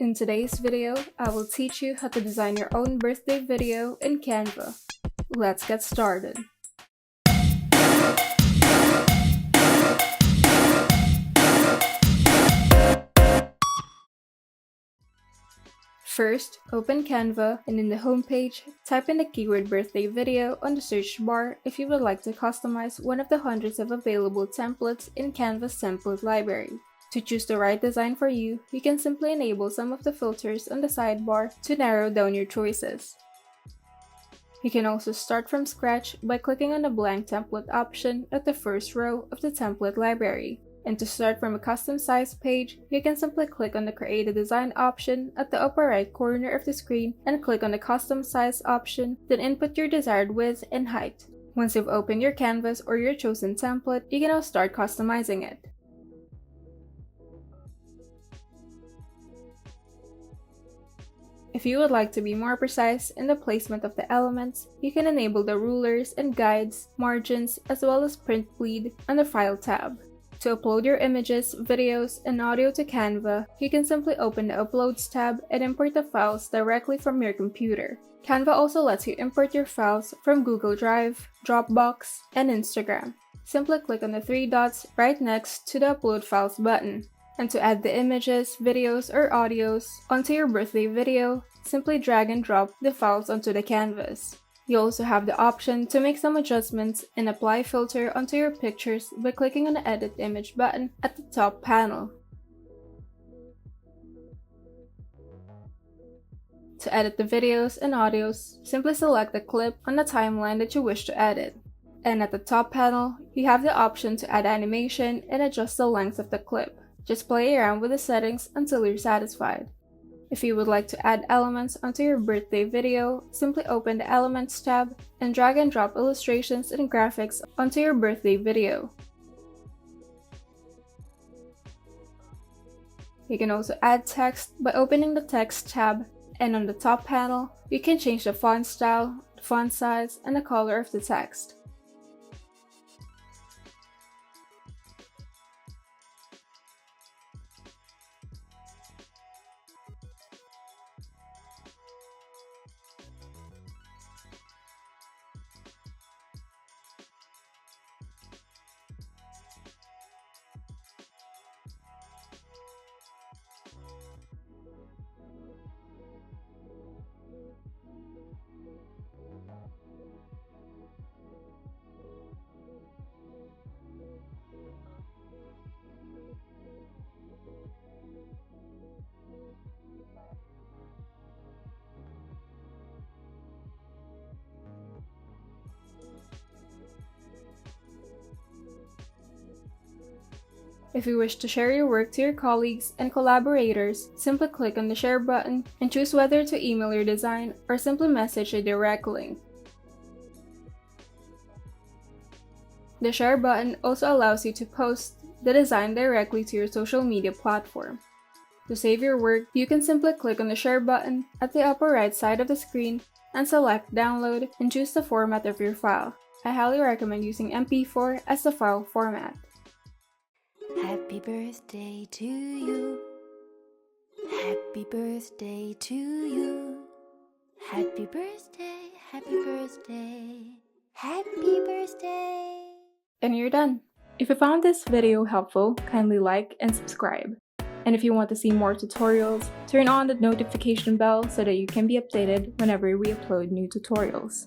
In today's video, I will teach you how to design your own birthday video in Canva. Let's get started. First, open Canva and in the home page, type in the keyword birthday video on the search bar if you would like to customize one of the hundreds of available templates in Canva's template library. To choose the right design for you, you can simply enable some of the filters on the sidebar to narrow down your choices. You can also start from scratch by clicking on the blank template option at the first row of the template library. And to start from a custom size page, you can simply click on the Create a Design option at the upper right corner of the screen and click on the Custom Size option, then input your desired width and height. Once you've opened your canvas or your chosen template, you can now start customizing it. If you would like to be more precise in the placement of the elements, you can enable the rulers and guides, margins, as well as print bleed on the File tab. To upload your images, videos, and audio to Canva, you can simply open the Uploads tab and import the files directly from your computer. Canva also lets you import your files from Google Drive, Dropbox, and Instagram. Simply click on the three dots right next to the Upload Files button. And to add the images, videos, or audios onto your birthday video, simply drag and drop the files onto the canvas. You also have the option to make some adjustments and apply filter onto your pictures by clicking on the Edit Image button at the top panel. To edit the videos and audios, simply select the clip on the timeline that you wish to edit. And at the top panel, you have the option to add animation and adjust the length of the clip. Just play around with the settings until you're satisfied. If you would like to add elements onto your birthday video, simply open the Elements tab and drag and drop illustrations and graphics onto your birthday video. You can also add text by opening the Text tab, and on the top panel, you can change the font style, the font size, and the color of the text. If you wish to share your work to your colleagues and collaborators, simply click on the Share button and choose whether to email your design or simply message a direct link. The Share button also allows you to post the design directly to your social media platform. To save your work, you can simply click on the Share button at the upper right side of the screen and select Download and choose the format of your file. I highly recommend using MP4 as the file format. Happy birthday to you. Happy birthday to you. Happy birthday, happy birthday, happy birthday. And you're done. If you found this video helpful, kindly like and subscribe. And if you want to see more tutorials, turn on the notification bell so that you can be updated whenever we upload new tutorials.